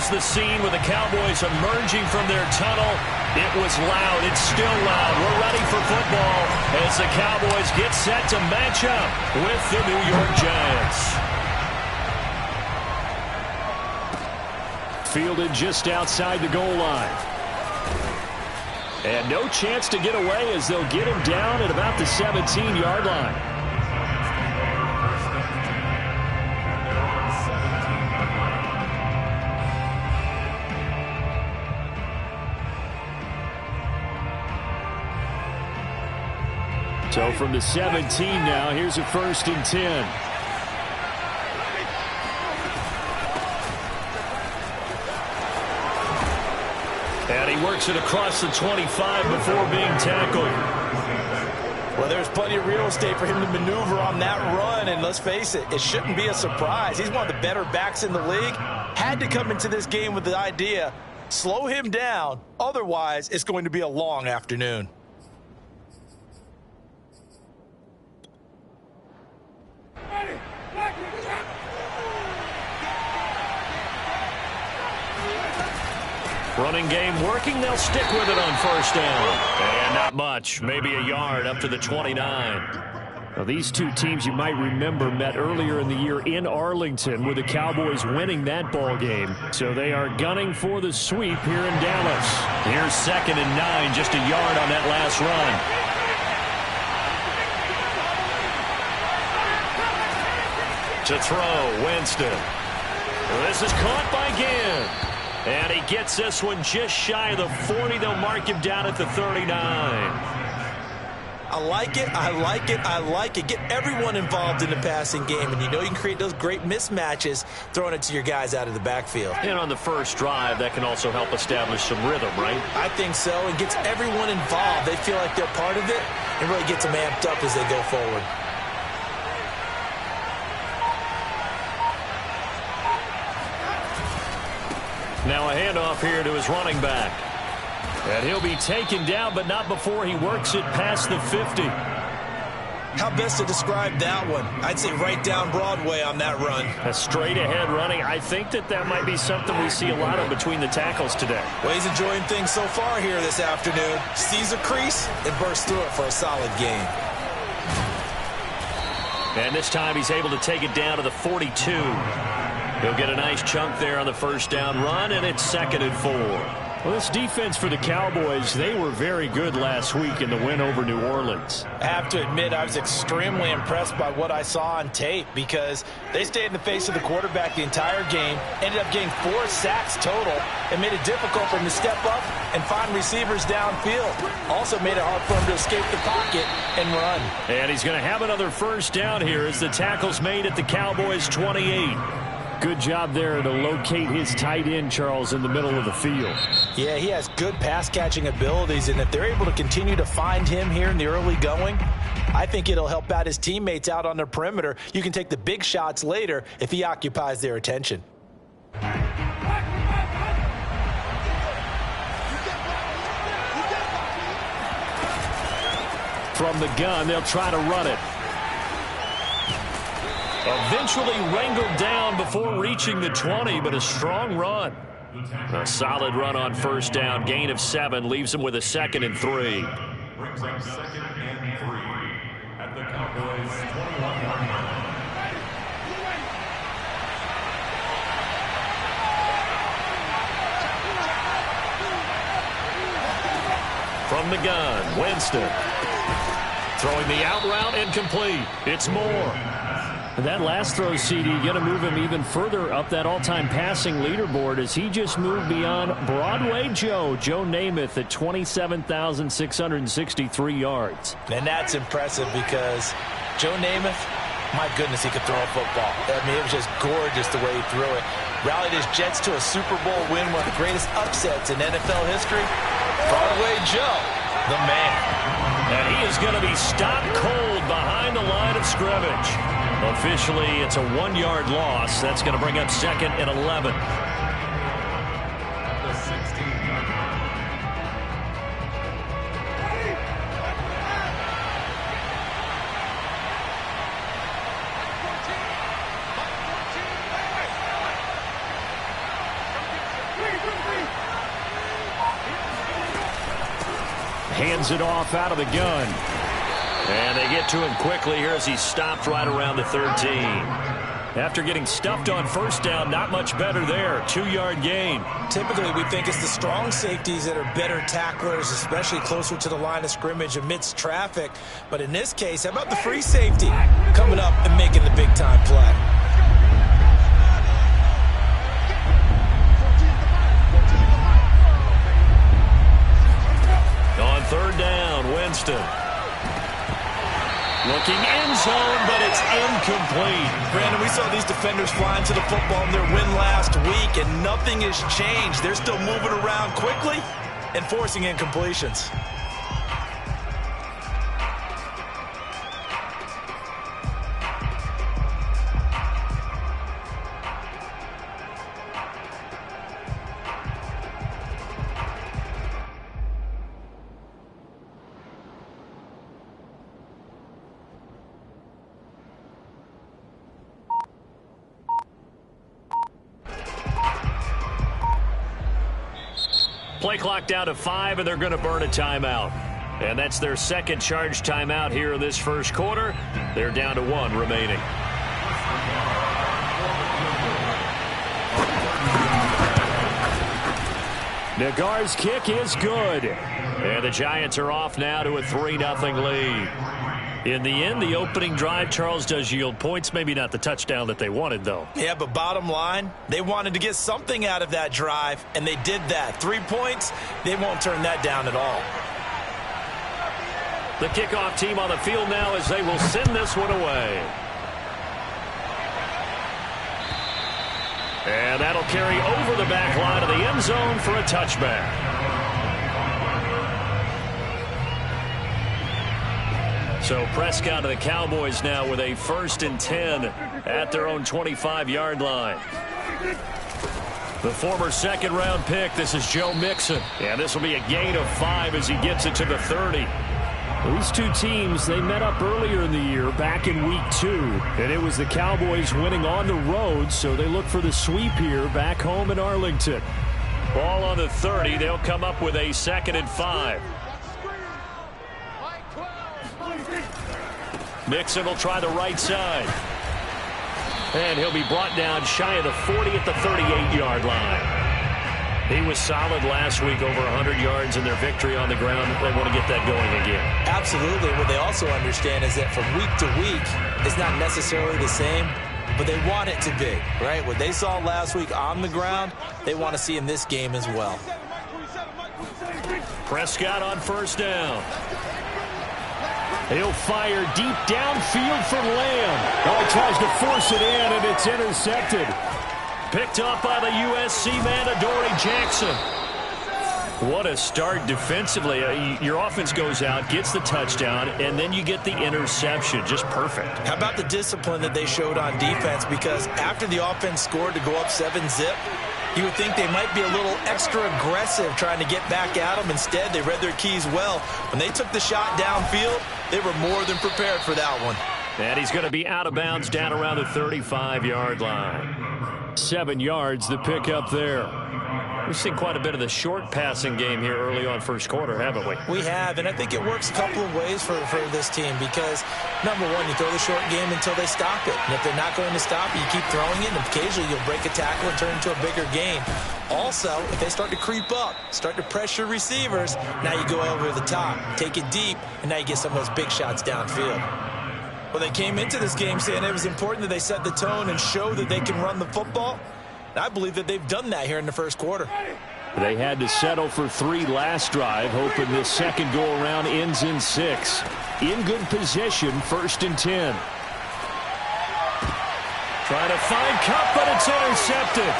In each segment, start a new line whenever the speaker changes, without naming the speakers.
was the scene with the Cowboys emerging from their tunnel. It was loud. It's still loud. We're ready for football as the Cowboys get set to match up with the New York Giants. Fielded just outside the goal line. And no chance to get away as they'll get him down at about the 17-yard line. So from the 17 now, here's a 1st and 10. And he works it across the 25 before being tackled.
Well, there's plenty of real estate for him to maneuver on that run, and let's face it, it shouldn't be a surprise. He's one of the better backs in the league. Had to come into this game with the idea, slow him down, otherwise it's going to be a long afternoon.
Running game working. They'll stick with it on 1st down. And not much. Maybe a yard up to the 29. Now, these two teams you might remember met earlier in the year in Arlington with the Cowboys winning that ball game. So they are gunning for the sweep here in Dallas. Here's 2nd and 9. Just a yard on that last run. To throw, Winston. This is caught by Ginn. And he gets this one just shy of the 40. They'll mark him down at the 39.
I like it, I like it, I like it. Get everyone involved in the passing game, and you know you can create those great mismatches throwing it to your guys out of the backfield.
And on the first drive, that can also help establish some rhythm, right?
I think so, and gets everyone involved. They feel like they're part of it, and really gets them amped up as they go forward.
Now a handoff here to his running back. And he'll be taken down, but not before he works it past the 50.
How best to describe that one? I'd say right down Broadway on that run.
A straight-ahead running. I think that might be something we see a lot of between the tackles today.
Well, he's enjoying things so far here this afternoon. Sees a crease and bursts through it for a solid gain.
And this time he's able to take it down to the 42. He'll get a nice chunk there on the 1st down run, and it's 2nd and 4. Well, this defense for the Cowboys, they were very good last week in the win over New Orleans.
I have to admit, I was extremely impressed by what I saw on tape because they stayed in the face of the quarterback the entire game, ended up getting 4 sacks total, and made it difficult for him to step up and find receivers downfield. Also made it hard for him to escape the pocket and run.
And he's going to have another 1st down here as the tackle's made at the Cowboys' 28. Good job there to locate his tight end, Charles, in the middle of the field.
Yeah, he has good pass-catching abilities, and if they're able to continue to find him here in the early going, I think it'll help out his teammates out on the perimeter. You can take the big shots later if he occupies their attention.
From the gun, they'll try to run it. Eventually wrangled down before reaching the 20, but a strong run. A solid run on 1st down. Gain of 7 leaves him with a 2nd and 3.
Brings up 2nd and 3 at the Cowboys' 21-yard line.
From the gun, Winston. Throwing the out route incomplete. It's Moore. That last throw, CD, going to move him even further up that all-time passing leaderboard as he just moved beyond Broadway Joe Namath at 27,663 yards.
And that's impressive because Joe Namath, my goodness, he could throw a football. I mean, it was just gorgeous the way he threw it. Rallied his Jets to a Super Bowl win, one of the greatest upsets in NFL history. Broadway Joe, the man.
And he is going to be stopped cold behind the line of scrimmage. Officially, it's a 1-yard loss. That's going to bring up 2nd and 11.
The 16-yard line.
Hands it off out of the gun. And they get to him quickly here as he stopped right around the 13. After getting stuffed on first down, not much better there. 2-yard gain.
Typically, we think it's the strong safeties that are better tacklers, especially closer to the line of scrimmage amidst traffic. But in this case, how about the free safety coming up and making the big-time play?
On third down, Winston. Looking end zone, but it's incomplete.
Brandon, we saw these defenders flying to the football in their win last week, and nothing has changed. They're still moving around quickly and forcing incompletions.
Play clock down to 5, and they're going to burn a timeout. And that's their second charge timeout here in this first quarter. They're down to 1 remaining. Nagar's kick is good. And the Giants are off now to a 3-0 lead. In the end, the opening drive, Charles, does yield points. Maybe not the touchdown that they wanted, though.
Yeah, but bottom line, they wanted to get something out of that drive, and they did that. 3 points, they won't turn that down at all.
The kickoff team on the field now as they will send this one away. And that'll carry over the back line of the end zone for a touchback. So Prescott of the Cowboys now with a 1st and 10 at their own 25-yard line. The former second-round pick, this is Joe Mixon. And this will be a gain of 5 as he gets it to the 30. These two teams, they met up earlier in the year, back in week 2. And it was the Cowboys winning on the road, so they look for the sweep here back home in Arlington. Ball on the 30. They'll come up with a 2nd and 5. Mixon will try the right side. And he'll be brought down shy of the 40 at the 38-yard line. He was solid last week, over 100 yards in their victory on the ground. They want to get that going again.
Absolutely. What they also understand is that from week to week, it's not necessarily the same, but they want it to be, right? What they saw last week on the ground, they want to see in this game as well.
Prescott on first down. He'll fire deep downfield for Lamb. Oh, he tries to force it in, and it's intercepted. Picked up by the USC man, Adoree Jackson. What a start defensively. Your offense goes out, gets the touchdown, and then you get the interception. Just perfect.
How about the discipline that they showed on defense? Because after the offense scored to go up 7-zip, you would think they might be a little extra aggressive trying to get back at them. Instead, they read their keys well. When they took the shot downfield, they were more than prepared for that one.
And he's going to be out of bounds down around the 35-yard line. 7 yards, the pickup there. We've seen quite a bit of the short passing game here early on first quarter, haven't we?
We have, and I think it works a couple of ways for this team because, number one, you throw the short game until they stop it. And if they're not going to stop it, you keep throwing it, and occasionally you'll break a tackle and turn into a bigger gain. Also, if they start to creep up, start to pressure receivers, now you go over the top, take it deep, and now you get some of those big shots downfield. Well, they came into this game saying it was important that they set the tone and show that they can run the football. And I believe that they've done that here in the first quarter.
They had to settle for 3 last drive, hoping this second go-around ends in 6. In good position, 1st and 10. Trying to find Cup, but it's intercepted.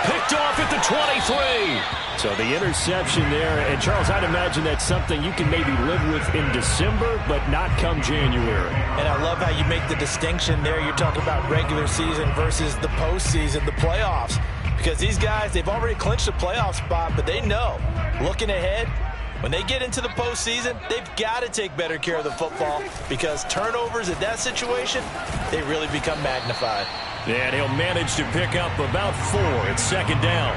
Picked off at the 23. So the interception there, and Charles, I'd imagine that's something you can maybe live with in December, but not come January.
And I love how you make the distinction there. You're talking about regular season versus the postseason, the playoffs. Because these guys, they've already clinched a playoff spot, but they know, looking ahead, when they get into the postseason, they've got to take better care of the football because turnovers in that situation, they really become magnified.
And he'll manage to pick up about 4 at 2nd down.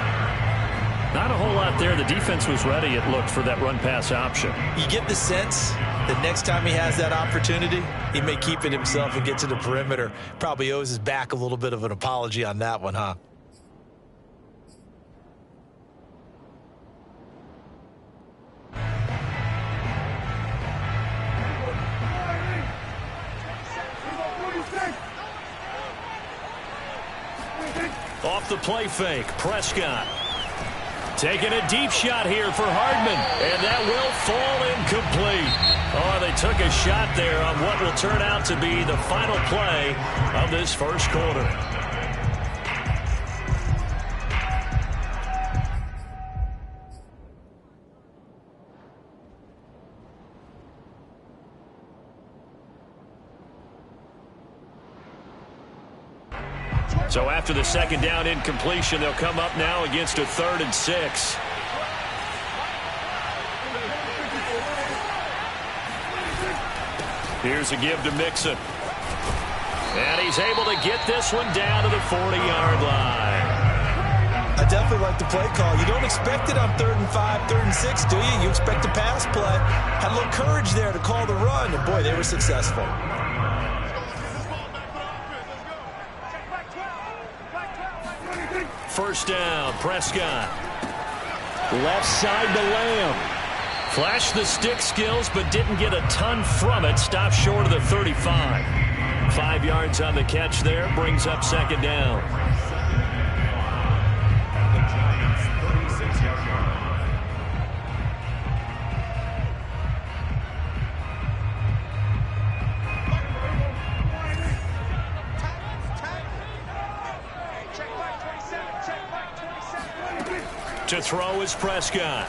Not a whole lot there. The defense was ready, it looked, for that run-pass option.
You get the sense that next time he has that opportunity, he may keep it himself and get to the perimeter. Probably owes his back a little bit of an apology on that one, huh?
Off the play fake, Prescott. Taking a deep shot here for Hardman, and that will fall incomplete. Oh, they took a shot there on what will turn out to be the final play of this first quarter. So after the second down incompletion, they'll come up now against a 3rd and 6. Here's a give to Mixon. And he's able to get this one down to the 40-yard line.
I definitely like the play call. You don't expect it on 3rd and 5, 3rd and 6, do you? You expect a pass play. Had a little courage there to call the run, and boy, they were successful.
First down, Prescott. Left side to Lamb. Flashed the stick skills, but didn't get a ton from it. Stopped short of the 35. 5 yards on the catch there. Brings up second down. To throw is Prescott.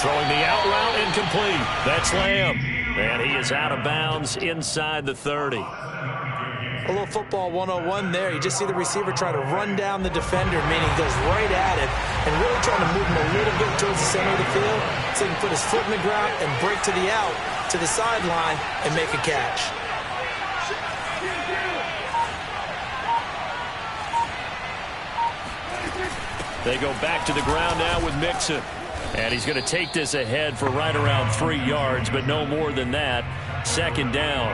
Throwing the out route incomplete. That's Lamb. And he is out of bounds inside the 30.
A little football 101 there. You just see the receiver try to run down the defender, meaning he goes right at it, and really trying to move him a little bit towards the center of the field so he can put his foot in the ground and break to the out, to the sideline, and make a catch.
They go back to the ground now with Mixon. And he's going to take this ahead for right around 3 yards, but no more than that. Second down.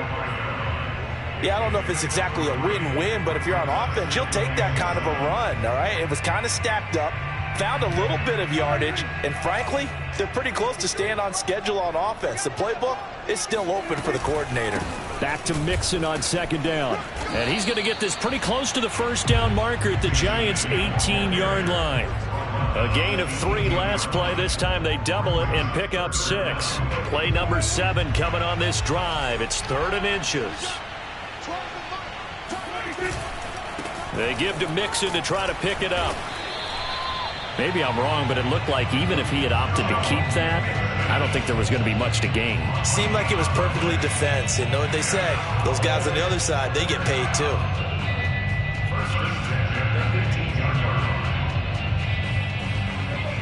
Yeah, I don't know if it's exactly a win-win, but if you're on offense, you'll take that kind of a run, all right? It was kind of stacked up, found a little bit of yardage, and frankly, they're pretty close to staying on schedule on offense. The playbook is still open for the coordinator.
Back to Mixon on second down. And he's going to get this pretty close to the first down marker at the Giants' 18-yard line. A gain of 3 last play. This time they double it and pick up 6. Play number 7 coming on this drive. It's 3rd and inches. They give to Mixon to try to pick it up. Maybe I'm wrong, but it looked like even if he had opted to keep that, I don't think there was going to be much to gain.
Seemed like it was perfectly defense. And know what they say? Those guys on the other side, they get paid too.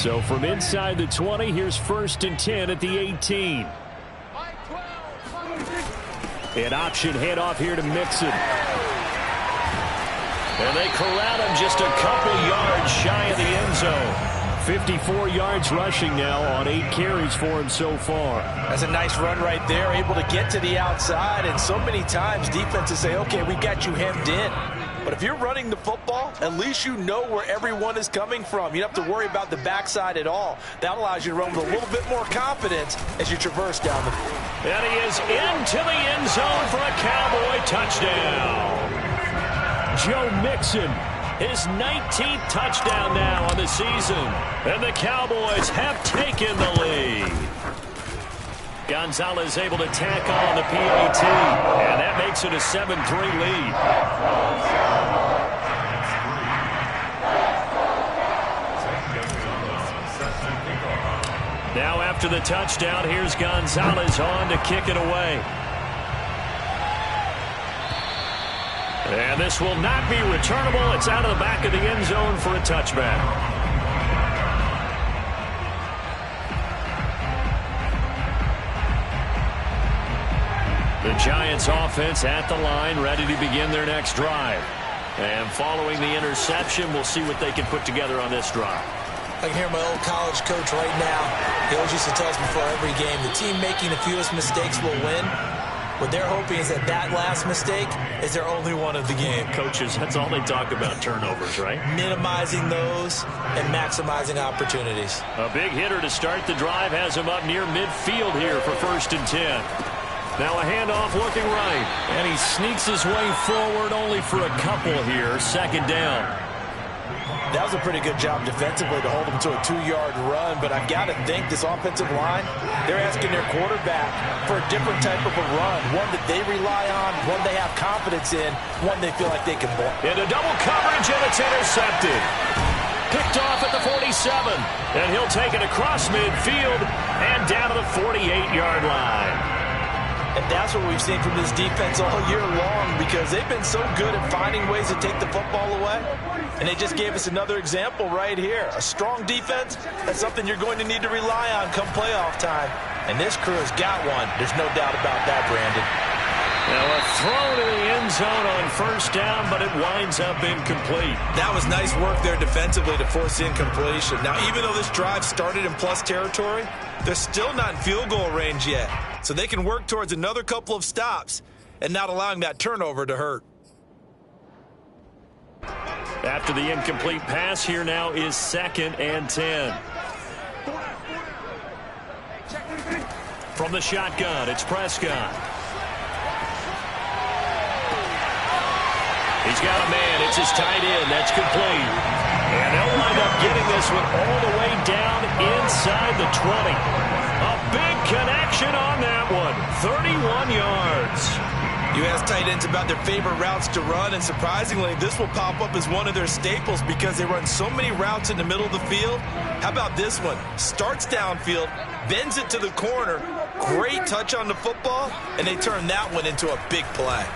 So from inside the 20, here's 1st and 10 at the 18. An option handoff here to Mixon. And they corral him just a couple yards shy of the end zone. 54 yards rushing now on 8 carries for him so far.
That's a nice run right there, able to get to the outside. And so many times defenses say, okay, we got you hemmed in. But if you're running the football, at least you know where everyone is coming from. You don't have to worry about the backside at all. That allows you to run with a little bit more confidence as you traverse down the field.
And he is into the end zone for a Cowboy touchdown. Joe Mixon, his 19th touchdown now on the season. And the Cowboys have taken the lead. Gonzalez able to tack on the PAT, and that makes it a 7-3 lead. Now after the touchdown, here's Gonzalez on to kick it away. And this will not be returnable. It's out of the back of the end zone for a touchback. The Giants offense at the line, ready to begin their next drive. And following the interception, we'll see what they can put together on this drive.
I can hear my old college coach right now. He always used to tell us before every game, the team making the fewest mistakes will win. What they're hoping is that that last mistake is their only one of the game.
Coaches, that's all they talk about, turnovers, right?
Minimizing those and maximizing opportunities.
A big hitter to start the drive has him up near midfield here for 1st and 10. Now a handoff looking right. And he sneaks his way forward only for a couple here. 2nd down.
That was a pretty good job defensively to hold him to a 2-yard run, but I've got to think this offensive line, they're asking their quarterback for a different type of a run, one that they rely on, one they have confidence in, one they feel like they can block.
Into double coverage, and it's intercepted. Picked off at the 47, and he'll take it across midfield and down to the 48-yard line.
And that's what we've seen from this defense all year long, because they've been so good at finding ways to take the football away. And they just gave us another example right here. A strong defense, that's something you're going to need to rely on come playoff time. And this crew has got one. There's no doubt about that, Brandon.
Now a throw to the end zone on 1st down, but it winds up incomplete.
That was nice work there defensively to force incompletion. Now, even though this drive started in plus territory, they're still not in field goal range yet. So they can work towards another couple of stops and not allowing that turnover to hurt.
After the incomplete pass, here now is 2nd and 10. From the shotgun, it's Prescott. He's got a man. It's his tight end. That's complete. And they'll wind up getting this one all the way down inside the 20. A big connection on that one. 31 yards.
You ask tight ends about their favorite routes to run, and surprisingly, this will pop up as one of their staples because they run so many routes in the middle of the field. How about this one? Starts downfield, bends it to the corner, great touch on the football, and they turn that one into a big play.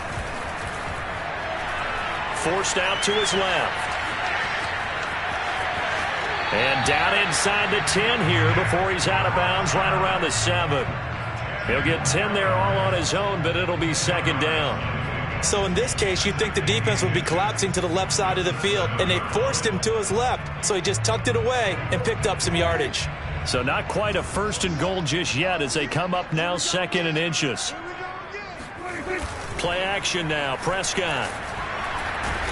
Forced out to his left. And down inside the 10 here before he's out of bounds right around the 7. He'll get 10 there all on his own, but it'll be 2nd down.
So in this case, you'd think the defense would be collapsing to the left side of the field, and they forced him to his left, so he just tucked it away and picked up some yardage.
So not quite a 1st and goal just yet as they come up now 2nd and inches. Play action now, Prescott.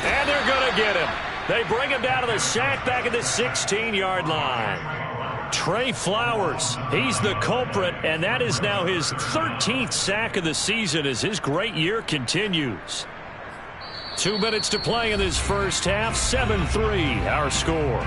And they're going to get him. They bring him down to the sack back at the 16-yard line. Trey Flowers, he's the culprit, and that is now his 13th sack of the season as his great year continues. 2 minutes to play in this first half, 7-3 our score.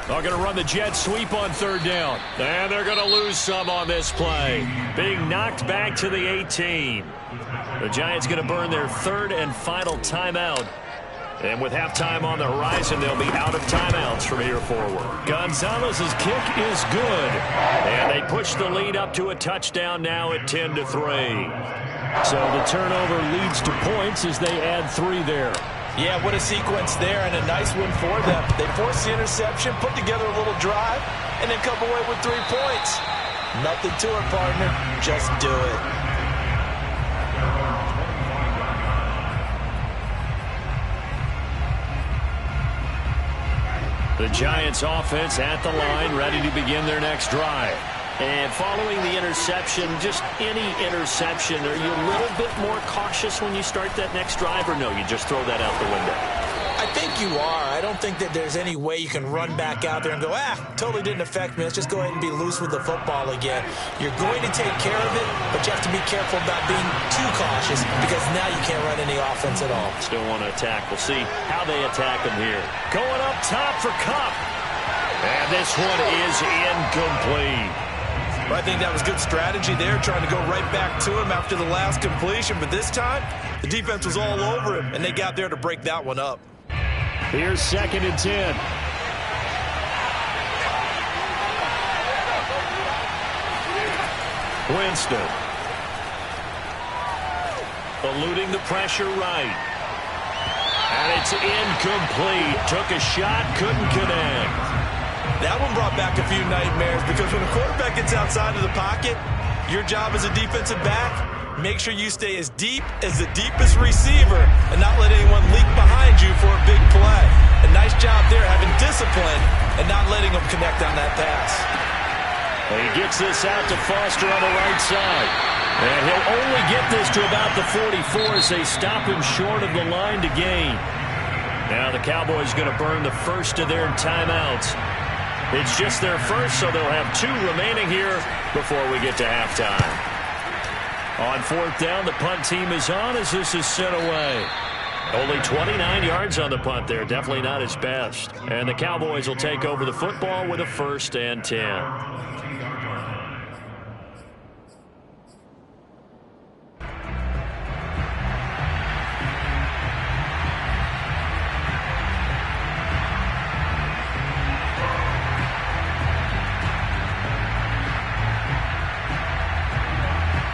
They're going to run the jet sweep on 3rd down. And they're going to lose some on this play. Being knocked back to the 18. The Giants going to burn their 3rd and final timeout. And with halftime on the horizon, they'll be out of timeouts from here forward. Gonzalez's kick is good. And they push the lead up to a touchdown now at 10-3. So the turnover leads to points as they add 3 there.
Yeah, what a sequence there, and a nice win for them. They forced the interception, put together a little drive, and then come away with 3 points. Nothing to it, partner. Just do it.
The Giants offense at the line, ready to begin their next drive. And following the interception, just any interception, are you a little bit more cautious when you start that next drive, or no, you just throw that out the window?
I think you are. I don't think that there's any way you can run back out there and go, totally didn't affect me. Let's just go ahead and be loose with the football again. You're going to take care of it, but you have to be careful about being too cautious because now you can't run any offense at all.
Still want to attack. We'll see how they attack them here. Going up top for Kupp. And this one is incomplete.
I think that was good strategy there, trying to go right back to him after the last completion. But this time, the defense was all over him, and they got there to break that one up.
Here's 2nd and 10. Winston. Eluding the pressure right. And it's incomplete. Took a shot, couldn't connect.
That one brought back a few nightmares because when a quarterback gets outside of the pocket, your job as a defensive back, make sure you stay as deep as the deepest receiver and not let anyone leak behind you for a big play. A nice job there having discipline and not letting them connect on that pass.
He gets this out to Foster on the right side. And he'll only get this to about the 44 as they stop him short of the line to gain. Now the Cowboys going to burn the first of their timeouts. It's just their first, so they'll have 2 remaining here before we get to halftime. On 4th down, the punt team is on as this is sent away. Only 29 yards on the punt there. Definitely not his best. And the Cowboys will take over the football with a 1st and 10.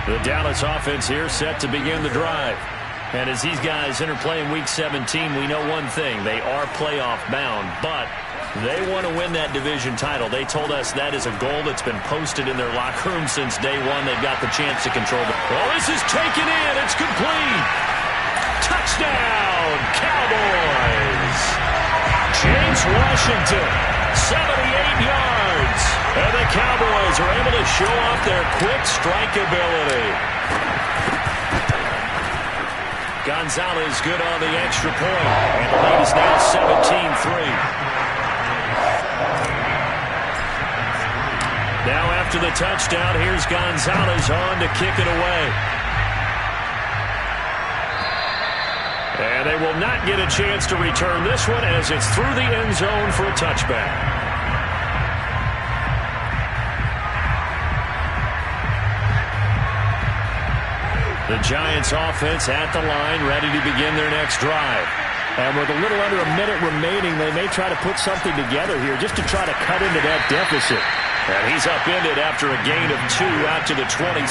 The Dallas offense here set to begin the drive. And as these guys enter play in Week 17, we know one thing. They are playoff bound, but they want to win that division title. They told us that is a goal that's been posted in their locker room since day one. They've got the chance to control it. Well, this is taken in. It's complete. Touchdown, Cowboys. James Washington, 78 yards. And the Cowboys are able to show off their quick strike ability. Gonzalez good on the extra point. And the lead is now 17-3. Now after the touchdown, here's Gonzalez on to kick it away. And they will not get a chance to return this one as it's through the end zone for a touchback. The Giants offense at the line, ready to begin their next drive. And with a little under a minute remaining, they may try to put something together here just to try to cut into that deficit. And he's upended after a gain of 2 out to the 27.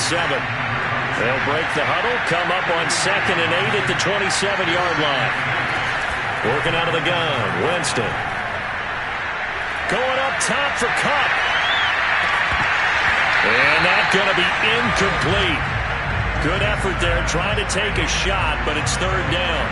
They'll break the huddle, come up on 2nd and 8 at the 27-yard line. Working out of the gun, Winston. Going up top for Kupp. And that's going to be incomplete. Good effort there, trying to take a shot, but it's 3rd down.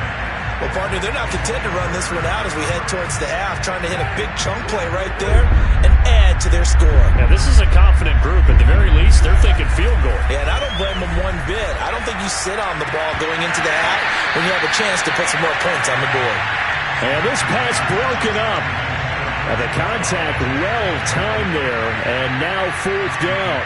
Well, partner, they're not content to run this one out as we head towards the half, trying to hit a big chunk play right there and add to their score.
Yeah, this is a confident group. At the very least, they're thinking field goal.
Yeah, and I don't blame them one bit. I don't think you sit on the ball going into the half when you have a chance to put some more points on the board.
And this pass broken up. And the contact well timed there, and now 4th down.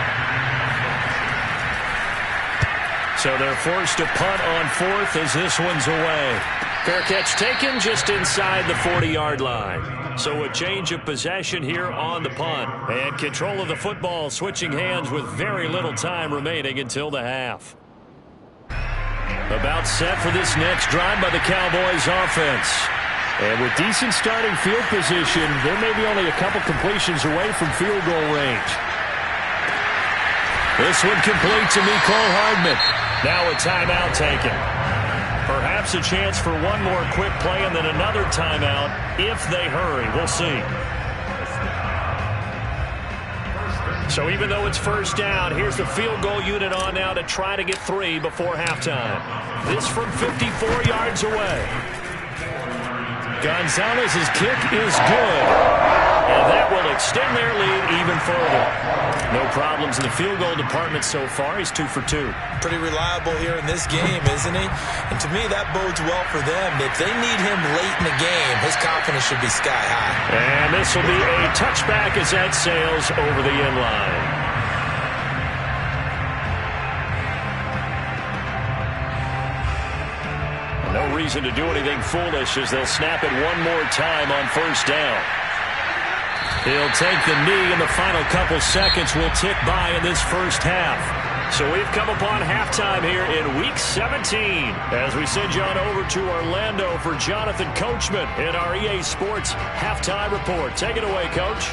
So they're forced to punt on 4th as this one's away. Fair catch taken just inside the 40-yard line. So a change of possession here on the punt. And control of the football switching hands with very little time remaining until the half. About set for this next drive by the Cowboys offense. And with decent starting field position, they may be only a couple completions away from field goal range. This one complete to Mecole Hardman. Now a timeout taken. Perhaps a chance for one more quick play and then another timeout if they hurry. We'll see. So even though it's 1st down, here's the field goal unit on now to try to get 3 before halftime. This from 54 yards away. Gonzalez's kick is good. And that will extend their lead even further. No problems in the field goal department so far. He's 2 for 2.
Pretty reliable here in this game, isn't he? And to me, that bodes well for them. If they need him late in the game, his confidence should be sky high.
And this will be a touchback as that sails over the end line. No reason to do anything foolish as they'll snap it one more time on 1st down. He'll take the knee, and the final couple seconds will tick by in this first half. So we've come upon halftime here in Week 17 as we send you on over to Orlando for Jonathan Coachman in our EA Sports Halftime Report. Take it away, Coach.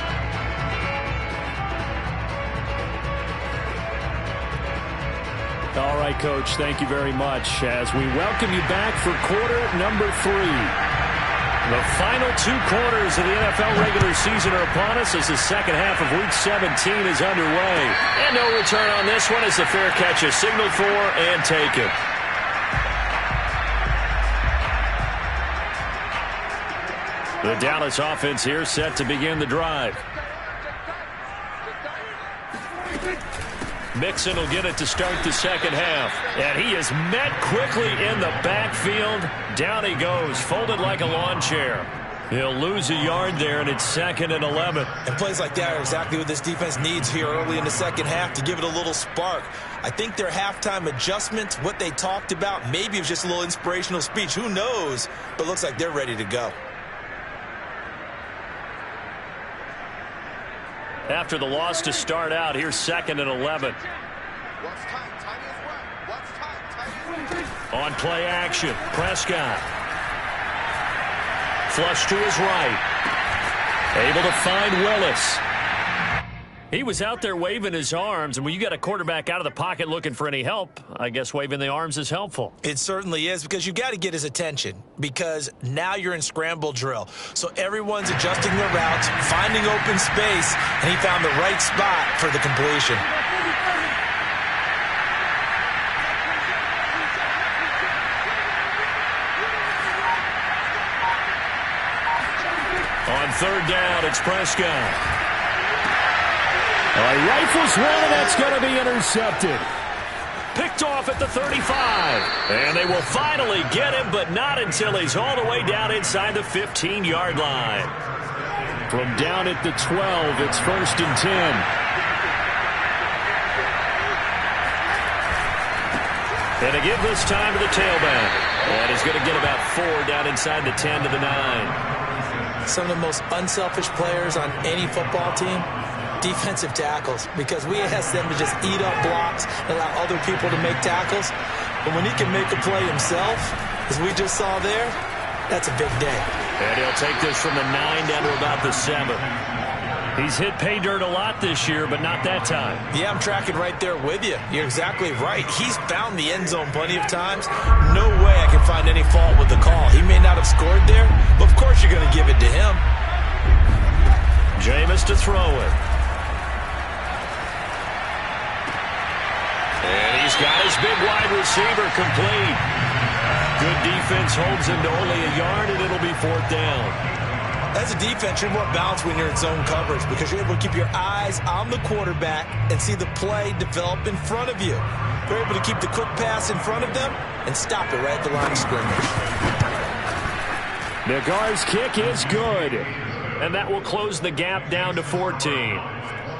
All right, Coach, thank you very much as we welcome you back for quarter number 3. The final 2 quarters of the NFL regular season are upon us as the second half of Week 17 is underway. And no return on this one as the fair catch is signaled for and taken. The Dallas offense here set to begin the drive. Mixon will get it to start the second half. And he is met quickly in the backfield. Down he goes, folded like a lawn chair. He'll lose a yard there, and it's 2nd and 11.
And plays like that are exactly what this defense needs here early in the second half to give it a little spark. I think their halftime adjustment, what they talked about, maybe it was just a little inspirational speech. Who knows? But it looks like they're ready to go.
After the loss to start out, here's 2nd and 11. On play action, Prescott. Flush to his right. Able to find Willis. He was out there waving his arms, and when you got a quarterback out of the pocket looking for any help, I guess waving the arms is helpful.
It certainly is, because you've got to get his attention, because now you're in scramble drill. So everyone's adjusting their routes, finding open space, and he found the right spot for the completion.
On 3rd down, it's Prescott. Rifles one, and that's going to be intercepted. Picked off at the 35. And they will finally get him, but not until he's all the way down inside the 15-yard line. From down at the 12, it's 1st and 10. And to give this time to the tailback. And he's going to get about 4 down inside the 10 to the 9.
Some of the most unselfish players on any football team, defensive tackles, because we ask them to just eat up blocks and allow other people to make tackles. But when he can make a play himself, as we just saw there, that's a big day.
And he'll take this from the 9 down to about the 7. He's hit pay dirt a lot this year, but not that time.
Yeah, I'm tracking right there with you. You're exactly right. He's found the end zone plenty of times. No way I can find any fault with the call. He may not have scored there, but of course you're going to give it to him.
Jameis to throw it. And he's got his big wide receiver complete. Good defense holds him to only a yard, and it'll be 4th down.
As a defense, you're more balanced when you're in zone coverage because you're able to keep your eyes on the quarterback and see the play develop in front of you. You're able to keep the quick pass in front of them and stop it right at the line of scrimmage.
The guard's kick is good, and that will close the gap down to 14.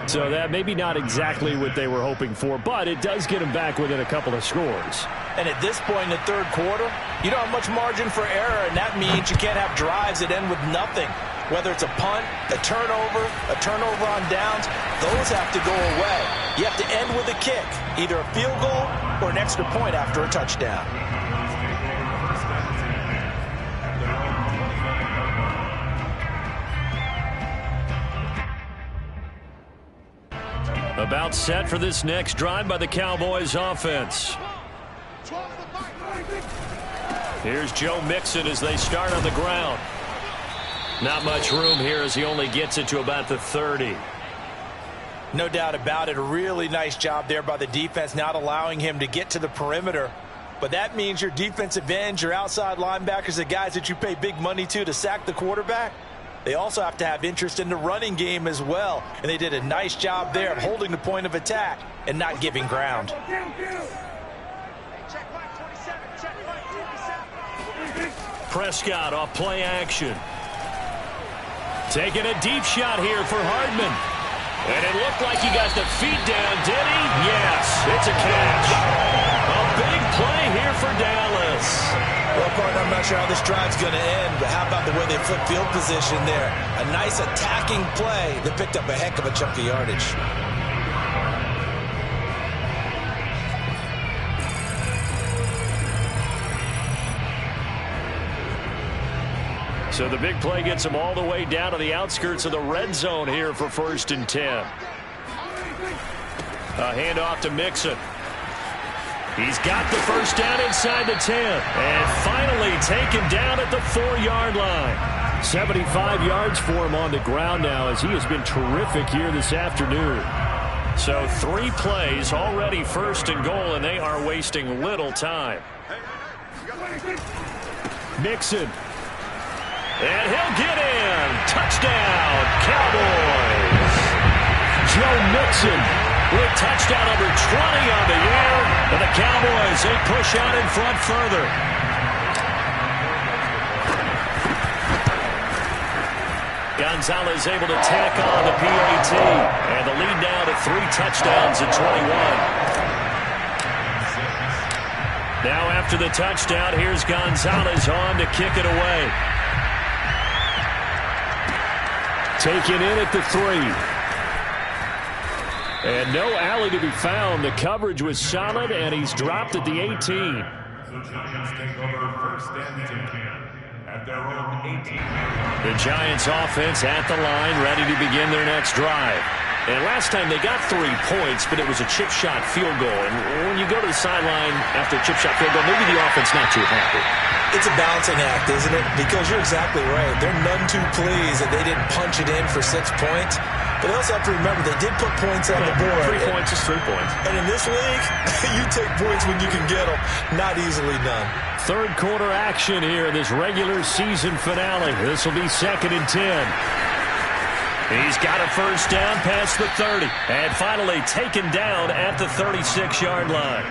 So that maybe not exactly what they were hoping for, but it does get them back within a couple of scores.
And at this point in the 3rd quarter, you don't have much margin for error, and that means you can't have drives that end with nothing. Whether it's a punt, a turnover on downs, those have to go away. You have to end with a kick, either a field goal or an extra point after a touchdown.
About set for this next drive by the Cowboys offense. Here's Joe Mixon as they start on the ground. Not much room here as he only gets it to about the 30.
No doubt about it. A really nice job there by the defense, not allowing him to get to the perimeter. But that means your defensive ends, your outside linebackers, the guys that you pay big money to sack the quarterback, they also have to have interest in the running game as well. And they did a nice job there of holding the point of attack and not giving ground.
Prescott off play action. Taking a deep shot here for Hardman. And it looked like he got the feet down, did he? Yes, it's a catch. A big play here for Dallas.
Well, partner, I'm not sure how this drive's going to end, but how about the way they flip field position there? A nice attacking play that picked up a heck of a chunk of yardage.
So the big play gets him all the way down to the outskirts of the red zone here for 1st and 10. A handoff to Mixon. He's got the first down inside the 10. And finally taken down at the 4-yard line. 75 yards for him on the ground now, as he has been terrific here this afternoon. So 3 plays, already 1st and goal, and they are wasting little time. Mixon. And he'll get in. Touchdown, Cowboys. Joe Mixon with touchdown number 20 on the year. And the Cowboys, they push out in front further. Gonzalez able to tack on the PAT. And the lead now to 3 touchdowns at 21. Now after the touchdown, here's Gonzalez on to kick it away. Taken in at the 3. And no alley to be found. The coverage was solid, and he's dropped at the 18.
So Giants take over 1st and 10 at their own 18.
The Giants offense at the line, ready to begin their next drive. And last time they got 3 points, but it was a chip shot field goal. And when you go to the sideline after a chip shot field goal, maybe the offense not too happy.
It's a balancing act, isn't it? Because you're exactly right. They're none too pleased that they didn't punch it in for 6 points. But they also have to remember they did put points on the board.
3 points is 3 points.
And in this league, you take points when you can get them. Not easily done.
3rd quarter action here in this regular season finale. This will be 2nd and 10. He's got a first down past the 30. And finally taken down at the 36-yard line.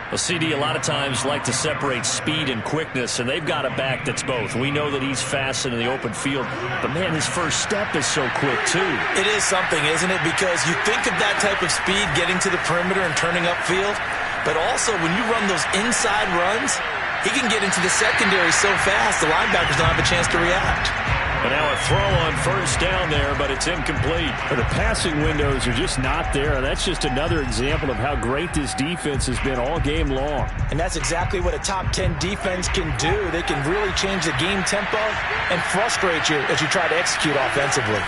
Well, CD a lot of times like to separate speed and quickness, and they've got a back that's both. We know that he's fast in the open field, but, man, his first step is so quick, too.
It is something, isn't it? Because you think of that type of speed getting to the perimeter and turning upfield, but also when you run those inside runs, he can get into the secondary so fast the linebackers don't have a chance to react.
And now a throw on first down there, but it's incomplete. The passing windows are just not there. That's just another example of how great this defense has been all game long.
And that's exactly what a top 10 defense can do. They can really change the game tempo and frustrate you as you try to execute offensively.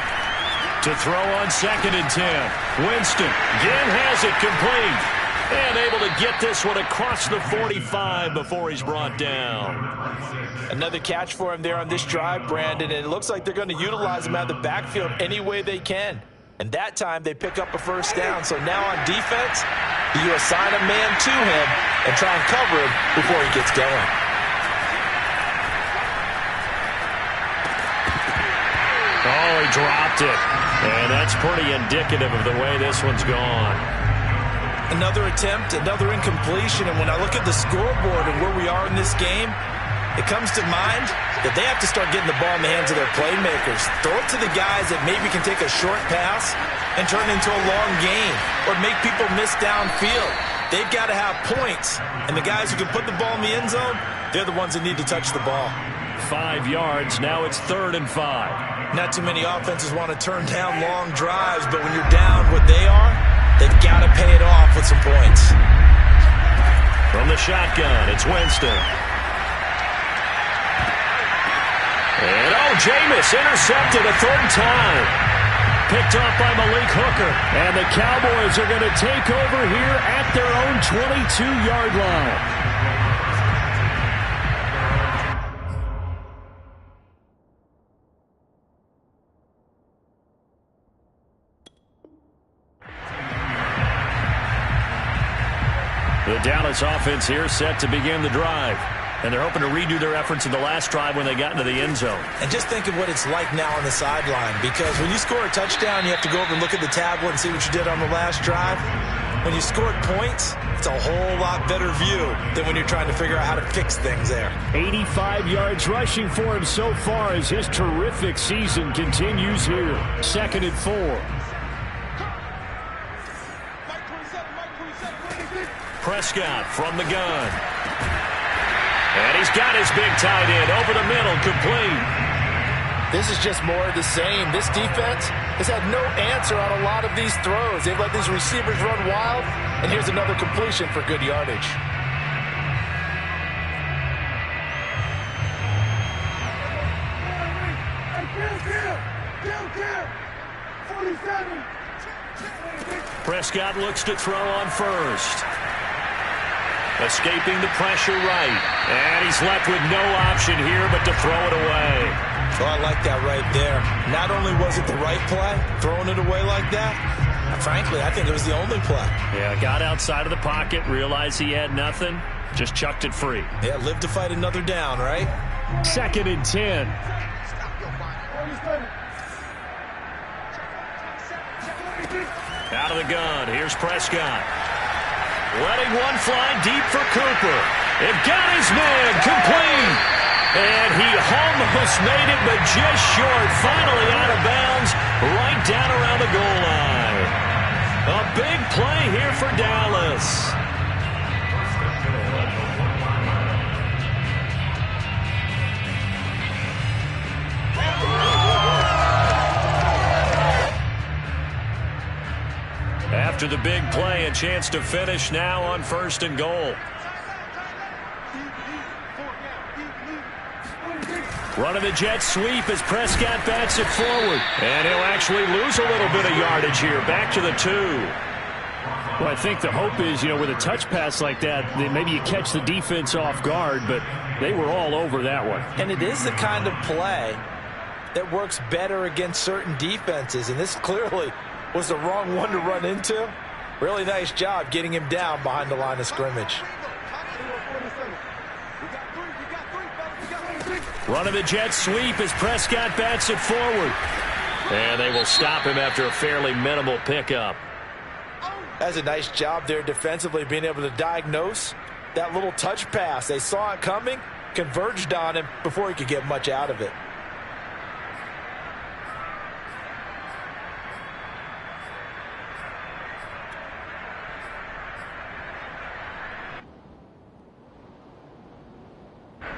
To throw on 2nd and 10. Winston again has it complete. And able to get this one across the 45 before he's brought down.
Another catch for him there on this drive, Brandon, and it looks like they're going to utilize him out of the backfield any way they can. And that time they pick up a first down. So now on defense, you assign a man to him and try and cover him before he gets going.
Oh, he dropped it. And that's pretty indicative of the way this one's gone.
Another attempt, another incompletion, and when I look at the scoreboard and where we are in this game, it comes to mind that they have to start getting the ball in the hands of their playmakers. Throw it to the guys that maybe can take a short pass and turn it into a long game or make people miss downfield. They've got to have points, and the guys who can put the ball in the end zone, they're the ones that need to touch the ball.
5 yards, now it's 3rd and 5.
Not too many offenses want to turn down long drives, but when you're down what they are, they've got to pay it off with some points.
From the shotgun, it's Winston. And, Jameis intercepted a 3rd time. Picked off by Malik Hooker. And the Cowboys are going to take over here at their own 22-yard line. The Dallas offense here set to begin the drive. And they're hoping to redo their efforts in the last drive when they got into the end zone.
And just think of what it's like now on the sideline. Because when you score a touchdown, you have to go over and look at the tablet and see what you did on the last drive. When you scored points, it's a whole lot better view than when you're trying to figure out how to fix things there.
85 yards rushing for him so far as his terrific season continues here. 2nd and 4. Prescott from the gun. And he's got his big tight end over the middle, complete.
This is just more of the same. This defense has had no answer on a lot of these throws. They've let these receivers run wild, and here's another completion for good yardage.
Prescott looks to throw on first. Escaping the pressure right. And he's left with no option here but to throw it away.
Oh, I like that right there. Not only was it the right play, throwing it away like that, frankly, I think it was the only play.
Yeah, got outside of the pocket, realized he had nothing, just chucked it free.
Yeah, live to fight another down, right?
2nd and 10. Out of the gun, here's Prescott. Letting one fly deep for Cooper. It got his man complete. And he almost made it, but just short. Finally out of bounds, right down around the goal line. A big play here for Dallas. After the big play, a chance to finish now on 1st and goal. Running the jet sweep as Prescott bats it forward. And he'll actually lose a little bit of yardage here. Back to the 2. Well, I think the hope is, with a touch pass like that, maybe you catch the defense off guard, but they were all over that one.
And it is the kind of play that works better against certain defenses, and this clearly was the wrong one to run into. Really nice job getting him down behind the line of scrimmage.
Running the jet sweep as Prescott bats it forward. And they will stop him after a fairly minimal pickup.
That's a nice job there defensively, being able to diagnose that little touch pass. They saw it coming, converged on him before he could get much out of it.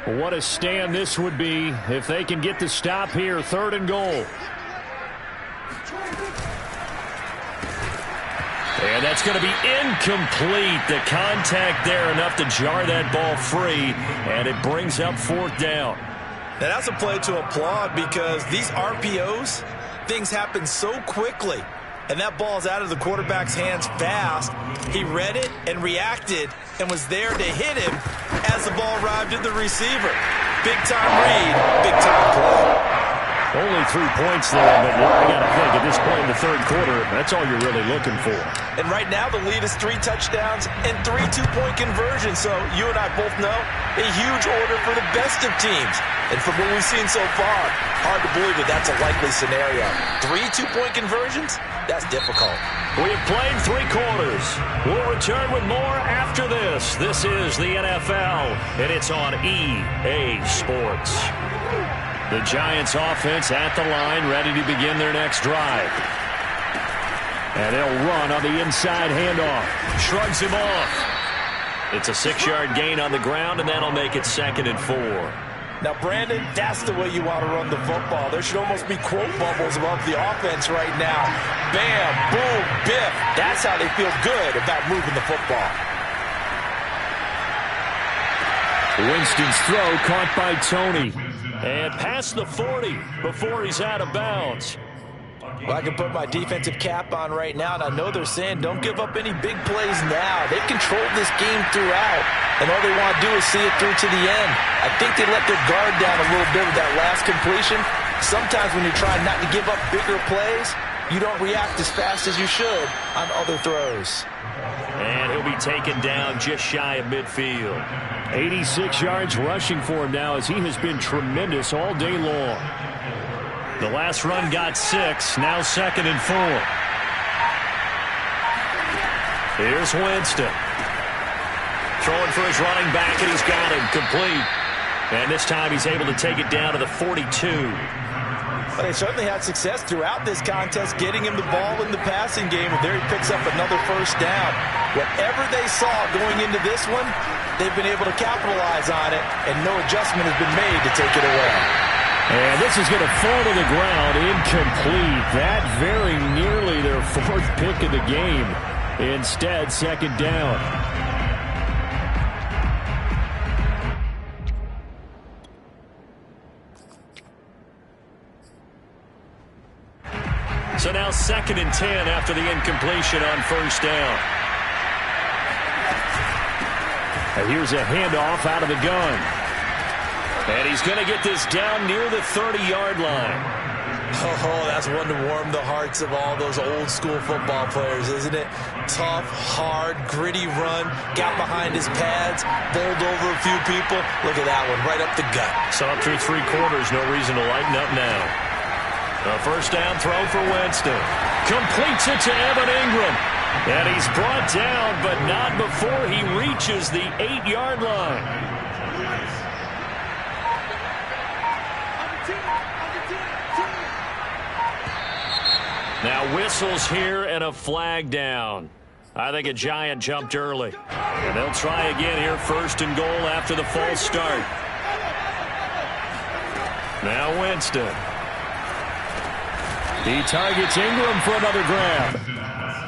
What a stand this would be if they can get the stop here. 3rd and goal. And that's going to be incomplete. The contact there enough to jar that ball free, and it brings up 4th down.
Now that's a play to applaud because these RPOs, things happen so quickly. And that ball's out of the quarterback's hands fast. He read it and reacted and was there to hit him as the ball arrived at the receiver. Big-time read, big-time play.
Only 3 points there, but I got to think at this point in the 3rd quarter, that's all you're really looking for.
And right now the lead is 3 touchdowns and 3 two-point conversions. So you and I both know a huge order for the best of teams. And from what we've seen so far, hard to believe that that's a likely scenario. 3 two-point conversions? That's difficult.
We have played 3 quarters. We'll return with more after this. This is the NFL, and it's on EA Sports. The Giants offense at the line, ready to begin their next drive. And they'll run on the inside handoff. Shrugs him off. It's a 6-yard gain on the ground, and that'll make it 2nd and 4.
Now, Brandon, that's the way you want to run the football. There should almost be quote bubbles above the offense right now. Bam, boom, biff. That's how they feel good about moving the football.
Winston's throw caught by Tony. And past the 40 before he's out of bounds.
Well, I can put my defensive cap on right now, and I know they're saying don't give up any big plays now. They've controlled this game throughout, and all they want to do is see it through to the end. I think they let their guard down a little bit with that last completion. Sometimes when you're trying not to give up bigger plays, you don't react as fast as you should on other throws.
And he'll be taken down just shy of midfield. 86 yards rushing for him now as he has been tremendous all day long. The last run got 6, now 2nd and 4. Here's Winston. Throwing for his running back, and he's got him complete. And this time he's able to take it down to the 42.
Well, they certainly had success throughout this contest getting him the ball in the passing game, and there he picks up another 1st down. Whatever they saw going into this one, they've been able to capitalize on it, and no adjustment has been made to take it away.
And this is going to fall to the ground, incomplete. That very nearly their 4th pick of the game. Instead, 2nd down. So now 2nd and 10 after the incompletion on 1st down. And here's a handoff out of the gun. And he's going to get this down near the 30-yard line.
Oh, that's one to warm the hearts of all those old-school football players, isn't it? Tough, hard, gritty run, got behind his pads, bowled over a few people. Look at that one, right up the gut.
So up through 3 quarters, no reason to lighten up now. A first down throw for Winston. Completes it to Evan Ingram. And he's brought down, but not before he reaches the 8-yard line. Now whistles here and a flag down. I think a Giant jumped early. And they'll try again here, first and goal after the false start. Now Winston. He targets Ingram for another grab.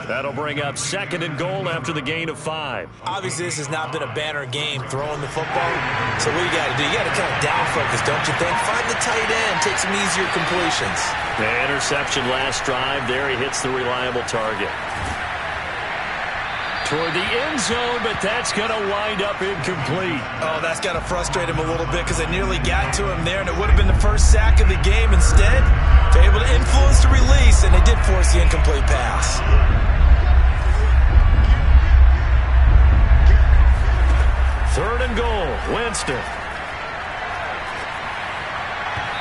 That'll bring up second and goal after the gain of 5.
Obviously, this has not been a banner game throwing the football. So what you got to do, you got to kind of down focus, don't you think? Find the tight end, take some easier completions.
The interception last drive. There he hits the reliable target. Toward the end zone, but that's going to wind up incomplete.
Oh, that's got to frustrate him a little bit because they nearly got to him there, and it would have been the first sack of the game. Instead, they're able to influence the release, and they did force the incomplete pass.
Third and goal, Winston.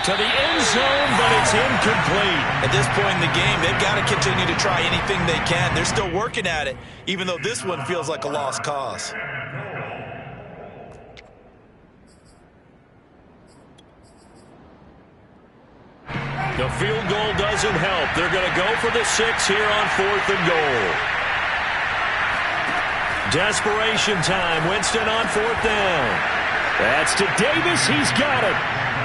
To the end zone, but it's incomplete.
At this point in the game, they've got to continue to try anything they can. They're still working at it, even though this one feels like a lost cause.
The field goal doesn't help. They're going to go for the 6 here on 4th and goal. Desperation time. Winston on 4th down. That's to Davis. He's got it.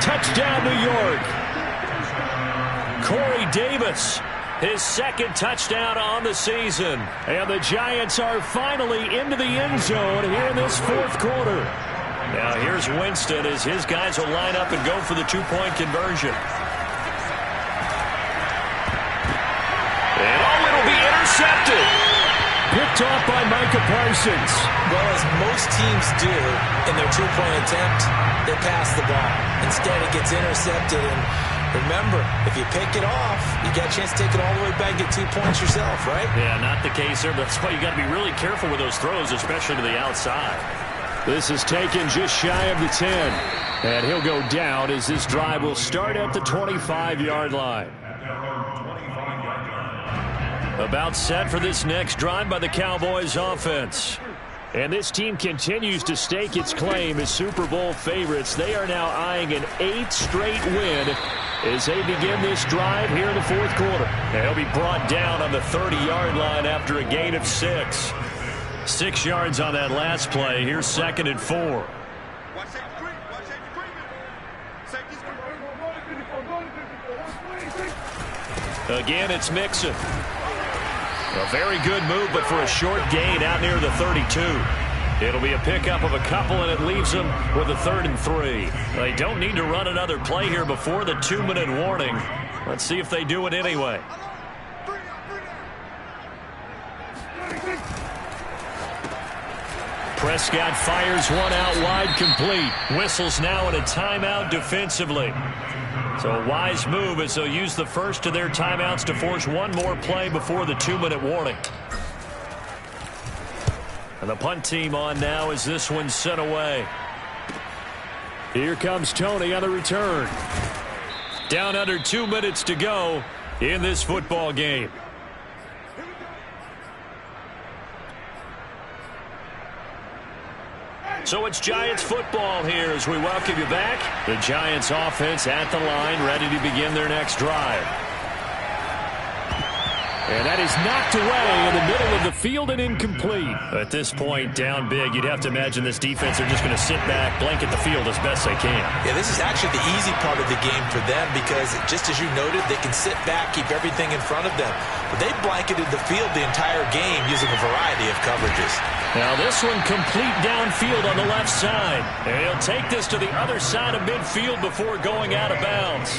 Touchdown, New York. Corey Davis, his second touchdown on the season. And the Giants are finally into the end zone here in this 4th quarter. Now here's Winston as his guys will line up and go for the 2-point conversion. And oh, it'll be intercepted. Picked off by Micah Parsons.
Well, as most teams do in their 2-point attempt, they pass the ball. Instead, it gets intercepted. And remember, if you pick it off, you got a chance to take it all the way back and get 2 points yourself, right?
Yeah, not the case there. That's why you got to be really careful with those throws, especially to the outside. This is taken just shy of the 10. And he'll go down as this drive will start at the 25-yard line. About set for this next drive by the Cowboys offense. And this team continues to stake its claim as Super Bowl favorites. They are now eyeing an 8th straight win as they begin this drive here in the 4th quarter. And he'll be brought down on the 30-yard line after a gain of 6. 6 yards on that last play. Here's 2nd and 4. Again, it's Mixon. A very good move, but for a short gain out near the 32. It'll be a pickup of a couple, and it leaves them with a 3rd and 3. They don't need to run another play here before the 2-minute warning. Let's see if they do it anyway. Prescott fires one out wide, complete. Whistles now in a timeout defensively. So a wise move as they'll use the first of their timeouts to force one more play before the 2-minute warning. And the punt team on now as this one's sent away. Here comes Tony on the return. Down under 2 minutes to go in this football game. So it's Giants football here as we welcome you back. The Giants offense at the line, ready to begin their next drive. And that is knocked away in the middle of the field and incomplete. At this point, down big, you'd have to imagine this defense are just going to sit back, blanket the field as best they can.
Yeah, this is actually the easy part of the game for them because, just as you noted, they can sit back, keep everything in front of them. But they blanketed the field the entire game using a variety of coverages.
Now this one complete downfield on the left side. And he'll take this to the other side of midfield before going out of bounds.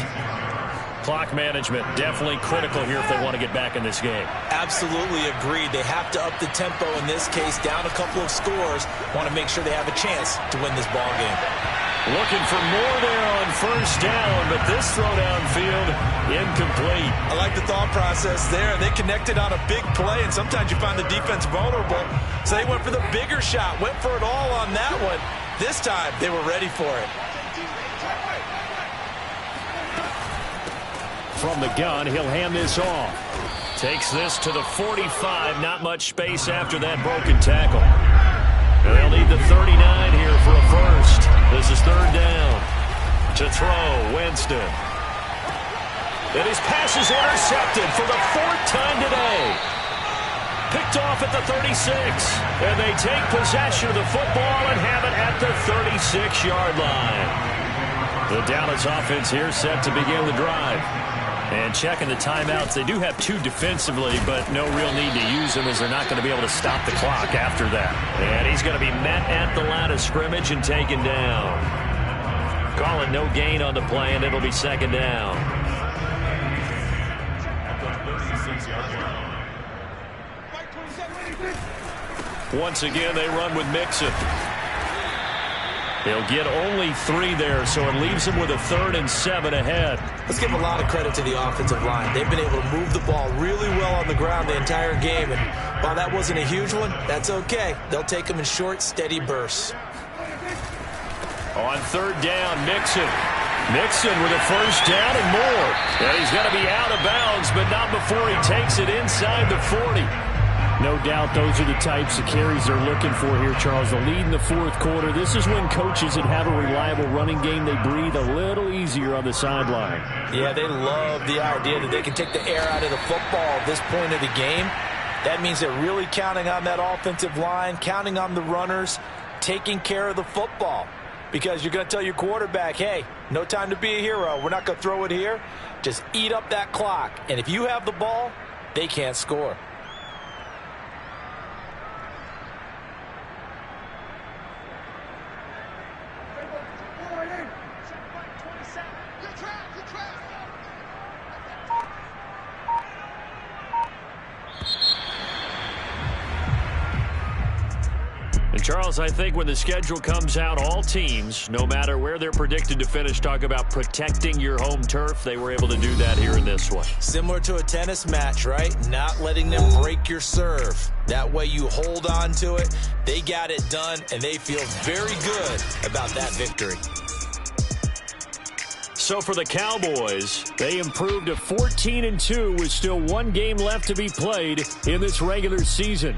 Clock management definitely critical here if they want to get back in this game.
Absolutely agreed. They have to up the tempo in this case, down a couple of scores. Want to make sure they have a chance to win this ball game.
Looking for more there on first down, but this throw downfield incomplete.
I like the thought process there. They connected on a big play, and sometimes you find the defense vulnerable. So they went for the bigger shot, went for it all on that one. This time, they were ready for it.
From the gun, he'll hand this off. Takes this to the 45. Not much space after that broken tackle. They'll need the 39 here for a first. This is third down. To throw, Winston. And his pass is intercepted for the fourth time today. Picked off at the 36. And they take possession of the football and have it at the 36-yard line. The Dallas offense here set to begin the drive. And checking the timeouts, they do have 2 defensively, but no real need to use them as they're not going to be able to stop the clock after that. And he's going to be met at the line of scrimmage and taken down. Calling no gain on the play, and it'll be second down. Once again, they run with Mixon. They'll get only 3 there, so it leaves them with a 3rd and 7 ahead.
Let's give a lot of credit to the offensive line. They've been able to move the ball really well on the ground the entire game, and while that wasn't a huge one, that's okay. They'll take them in short, steady bursts.
On third down, Mixon. Mixon with a first down and more. And he's going to be out of bounds, but not before he takes it inside the 40. No doubt those are the types of carries they're looking for here, Charles. The lead in the fourth quarter. This is when coaches that have a reliable running game, they breathe a little easier on the sideline.
Yeah, they love the idea that they can take the air out of the football at this point of the game. That means they're really counting on that offensive line, counting on the runners, taking care of the football. Because you're going to tell your quarterback, hey, no time to be a hero. We're not going to throw it here. Just eat up that clock. And if you have the ball, they can't score.
And Charles, I think when the schedule comes out, all teams, no matter where they're predicted to finish, talk about protecting your home turf. They were able to do that here in this one.
Similar to a tennis match, right? Not letting them break your serve. That way you hold on to it. They got it done, and they feel very good about that victory.
So for the Cowboys, they improved to 14-2 with still 1 game left to be played in this regular season.